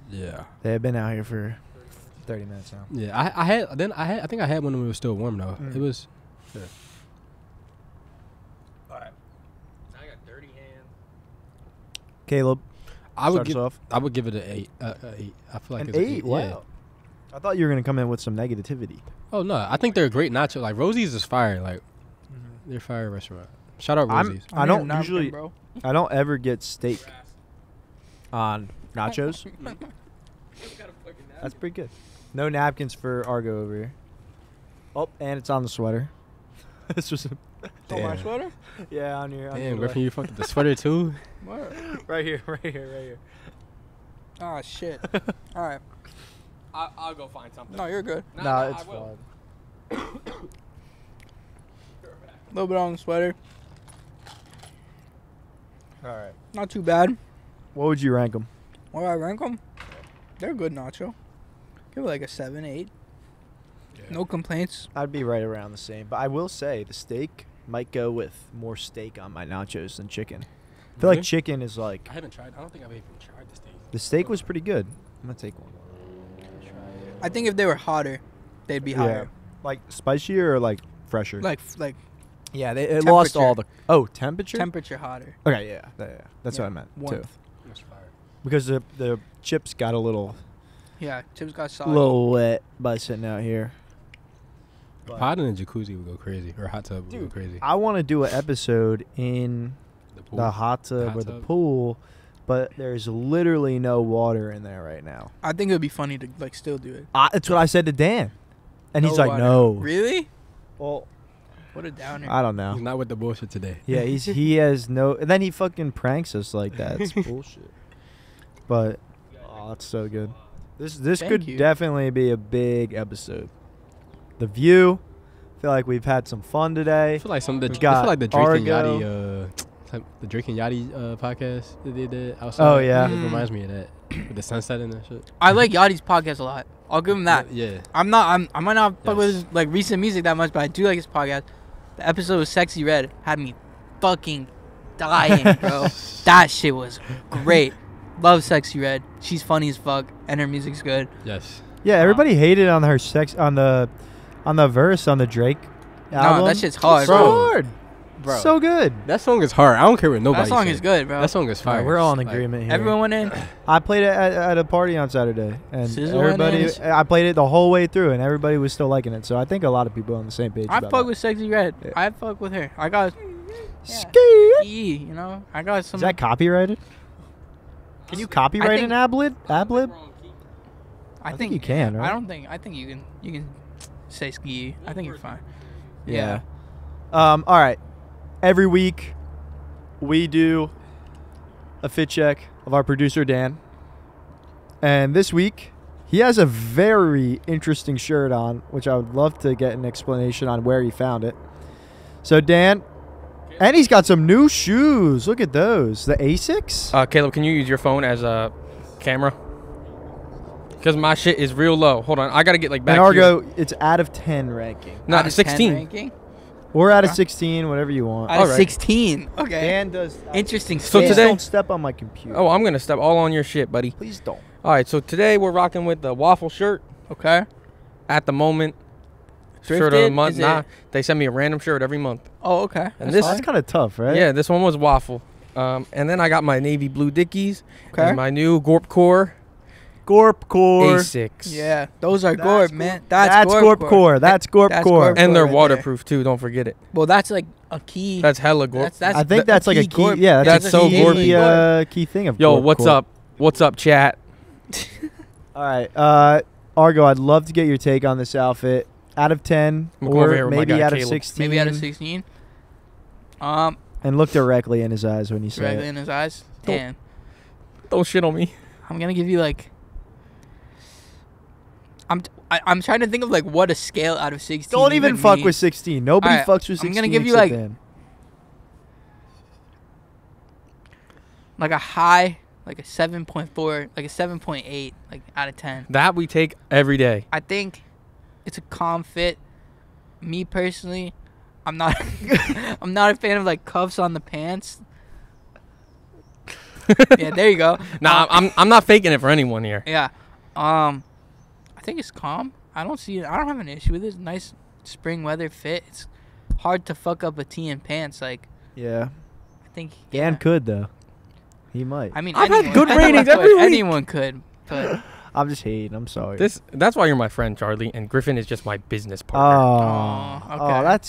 Yeah. they have been out here for 30 minutes now. Yeah. I think I had one when it was still warm though. Mm. It was. Yeah. All right. Now I got dirty hands. Caleb, I would start us give. off. I would give it an 8. 8. I feel like An it's 8? an 8. Wow. Yeah. I thought you were going to come in with some negativity. Oh no, I think they're a great nacho. Like Rosie's is fire. Like they're a fire restaurant. Shout out Rosie's. I don't napkin, usually, bro. I don't ever get steak on nachos. That's pretty good. No napkins for Argo over here. Oh, and it's on the sweater. This was On my sweater? yeah, on your. Damn, Griffin, you fucked up the sweater too. What? Right here. Oh shit. All right. I'll go find something. No, you're good. Nah, I it's will. fine. A little bit on the sweater. All right. Not too bad. What would you rank them? Where I rank them? They're good nacho. Give it like a 7, 8. Yeah. No complaints. I'd be right around the same. But I will say the steak might go with more steak on my nachos than chicken. I feel like chicken is like... I haven't tried. I don't think I've even tried the steak. The steak was pretty good. I'm going to take one. I think if they were hotter, they'd be higher. Like spicier or like fresher? Like yeah, it lost all the... Oh, temperature? Temperature hotter. Okay, yeah. That's what I meant, warmth. too. Because the chips got a little... Yeah, chips got soggy. A little wet by sitting out here. A pot in a jacuzzi would go crazy, or a hot tub would go crazy. I want to do an episode in the hot tub or the pool, but there's literally no water in there right now. I think it would be funny to like still do it. That's what I said to Dan, and he's like, "No." Really? Well, what a downer. I don't know. He's not with the bullshit today. Yeah, he has no. And then he fucking pranks us like that. It's bullshit. But that's so good. This could definitely be a big episode. The View. I feel like we've had some fun today. I feel like the Drake Argo. and Yachty podcast that they did outside. Oh yeah, it reminds me of that with the sunset and that shit. I like Yachty's podcast a lot. I'll give him that. Yeah. I might not fuck with his like recent music that much, but I do like his podcast. The episode with Sexy Red had me fucking dying, bro. That shit was great. Love Sexy Red. She's funny as fuck, and her music's good. Yes. Yeah, everybody hated on her on the verse on the Drake album. No, that shit's hard, so bro. hard. Bro. So good. That song is hard. I don't care what nobody That song says. is good, bro. That song is fire. We're all in agreement here. Everyone went in. I played it at a party on Saturday, and Sizzle everybody. I played it the whole way through, and everybody was still liking it. So I think a lot of people are on the same page. I fuck with Sexy Red. Yeah. I fuck with her. I got Ski. you know. I got some. Is that copyrighted? Can you copyright an ad-lib? I think you can, right? I think you can say ski. I think you're fine. Yeah. All right. Every week we do a fit check of our producer Dan. And this week he has a very interesting shirt on, which I would love to get an explanation on where he found it. So Dan, and he's got some new shoes. Look at those. The Asics? Caleb, can you use your phone as a camera? Because my shit is real low. Hold on. I got to get like back and Argo, here. it's out of 10 ranking. No, 16. Ranking? Or out of 16, whatever you want. Out of 16. Okay. Dan does. Interesting. So scale. today, don't step on my computer. Oh, I'm going to step all on your shit, buddy. Please don't. All right, so today we're rocking with the waffle shirt. Okay. At the moment. Shirt of the month. Nah, they send me a random shirt every month. Oh, okay. And that's kind of tough, right? Yeah, this one was waffle. And then I got my navy blue Dickies. Okay. And my new Gorp Core. A6. Yeah, those are Gorp, man. That's Gorp Core. That's Gorp Core. And they're waterproof too. Don't forget it. Well, that's like a key. That's hella Gorp. I think that's like a key. Gorp. Yeah, that's so Gorp. Key thing of. Yo, Gorp what's Core. up? What's up, chat? All right, Argo. I'd love to get your take on this outfit. Out of 10, or maybe out of 16. Maybe out of 16. And look directly in his eyes when you say directly it. in his eyes. 10. Don't shit on me. I'm gonna give you like. I'm trying to think of like what a scale out of 16. Don't even fuck with 16. Nobody fucks with 16. I'm gonna give you like a high, like a 7.4, like a 7.8, like out of 10. That we take every day. I think it's a calm fit. Me personally, I'm not I'm not a fan of like cuffs on the pants. Yeah, there you go. Nah, I'm not faking it for anyone here. Yeah. I think it's calm. I don't have an issue with it. It's nice spring weather fit. It's hard to fuck up a tee and pants. Like, yeah. I think Dan could though. He might. I mean, I've had good ratings every week. Anyone could, but I'm just hating. I'm sorry. That's why you're my friend, Charlie, and Griffin is just my business partner. Okay.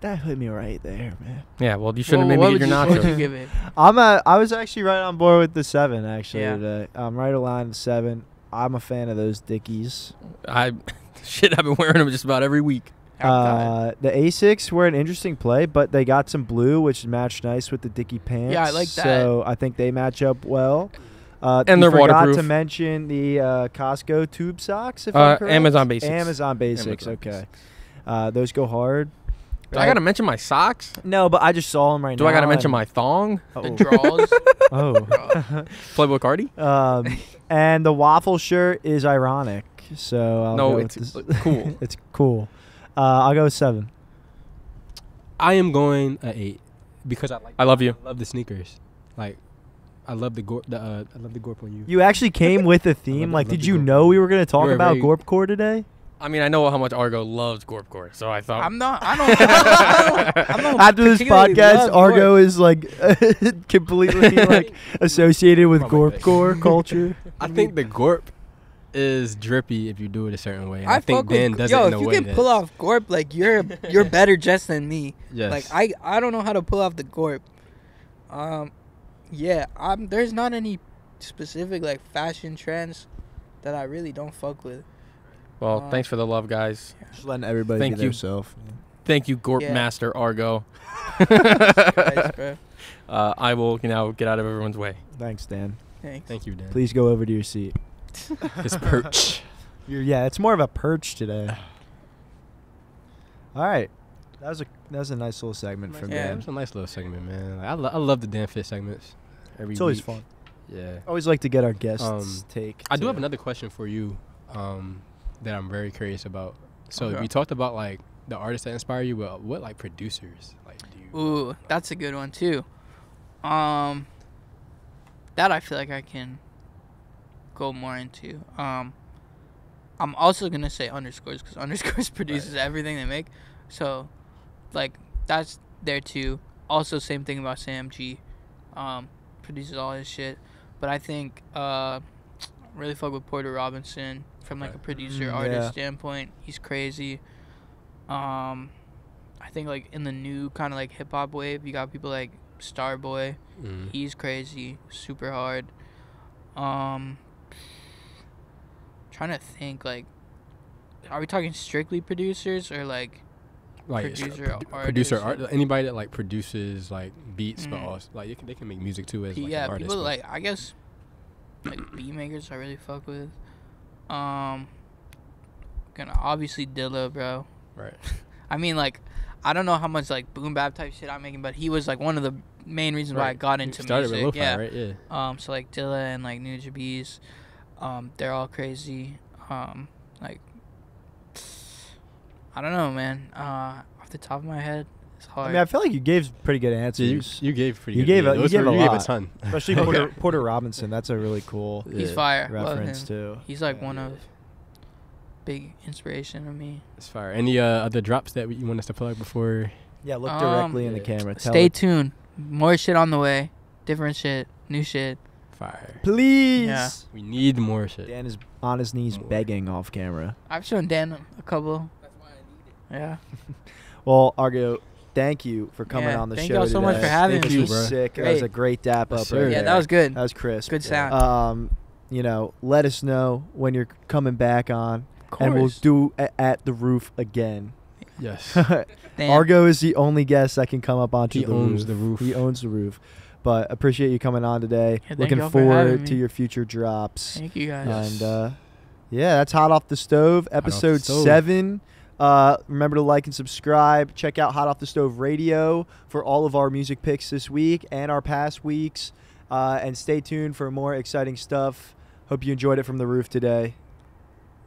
That hit me right there, man. Yeah, well, you shouldn't have made me eat your nachos. What would you give it? I was actually right on board with the 7 actually Yeah. today. I'm right aligned with 7. I'm a fan of those Dickies. I've been wearing them just about every week. The Asics were an interesting play, but they got some blue, which matched nice with the Dickie pants. Yeah, I like that. So I think they match up well. And they're waterproof. Forgot to mention the Costco tube socks. If I'm correct. Amazon Basics. Amazon Basics. Okay. Those go hard. Do I gotta mention my socks? No, but I just saw them right now. Do I gotta mention my thong? The draws. Oh. Playboy Cardi? And the waffle shirt is ironic. so I'll No, go it's with cool. It's cool. I'll go with 7. I am going a 8 because I love you. I love the sneakers. Like, I love the gorp. I love the gorp on you. You actually came with a theme. I Like, love did the you Gorp. know we were going to talk You're about very- Gorpcore today? I mean, I know how much Argo loves Gorpcore, so I thought. I'm not. I don't After this particularly podcast, love Argo is like completely like associated with From like Gorpcore culture. I think the gorp is drippy if you do it a certain way. And I I think fuck Dan with, does yo, it in if a you way can pull off gorp, like you're better just than me. Yes. Like I don't know how to pull off the gorp. Yeah, there's not any specific like fashion trends that I really don't fuck with. Well, thanks for the love, guys. Just letting everybody Thank be you. themselves. Thank you, Gorp Yeah. Master Argo. Guys, bro. I will now get out of everyone's way. Thanks, Dan. Thanks. Thank you, Dan. Please go over to your seat. His perch. Yeah, it's more of a perch today. All right, that was a nice little segment from Yeah. It Dan. was a nice little segment, man. Like, I love the Dan Fit segments. Every It's always week. fun. Yeah. Always like to get our guests' take. I do too. have another question for you that I'm very curious about. So Okay. we talked about like the artists that inspire you, but what like producers like do you? Ooh, that's a good one too. That I feel like I can go more into. I'm also gonna say underscores because underscores produces everything they make. So, like that's there too. Also, same thing about Sam G. Produces all his shit. But I think really fuck with Porter Robinson from like a producer artist yeah. standpoint. He's crazy. I think like in the new kind of like hip hop wave, you got people like Starboy. Mm. He's crazy, super hard. Trying to think like, are we talking strictly producers or like Like producer, producer artist? art, anybody that like produces like beats, but Mm. also like they can make music too as like yeah, an artist. people but- like I guess like beat makers I really fuck with. Gonna obviously Dilla, bro. right. I mean like I don't know how much like boom bap type shit I'm making, but he was like one of the main reasons why I Right. got You into started music. with lo-fi, Yeah. right? Yeah. So like Dilla and like Nuja Bees, they're all crazy. Like I don't know, man. Off the top of my head, it's hard. I mean, I feel like you gave pretty good So answers. you gave pretty. You good, gave yeah. a- you Those gave were- a you gave lot. a ton. Especially Porter Robinson. That's a really cool He's Yeah. fire. Love reference him. too. He's like one of big inspiration of me. It's fire. Any other drops that you want us to plug before? Yeah, look directly in the yeah. camera. Tell Stay it. tuned. More shit on the way. Different shit. New shit. Fire. Please. Yeah. We need more shit. Dan is on his knees More. begging off camera. I've shown Dan a couple. That's why I need it. Well, Argo, thank you for coming Yeah, on the thank show y'all so much today. for having This me. was Thank you, bro. sick. That was Great. a great dap Yes, up sir. right Yeah, there. that was good. That was crisp. Good sound. You know, let us know when you're coming back on, Of and we'll course. do at the roof again. Yes. Damn. Argo is the only guest that can come up onto He the owns roof. the roof. He owns the roof. But appreciate you coming on today. thank Looking y'all for having forward to me. your future drops. Thank you guys. And yeah, that's Hot Off the Stove, Off the episode Stove. 7. Remember to like and subscribe. Check out Hot Off the Stove Radio for all of our music picks this week and our past weeks. And stay tuned for more exciting stuff. Hope you enjoyed it from the roof today.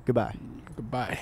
Goodbye. Goodbye.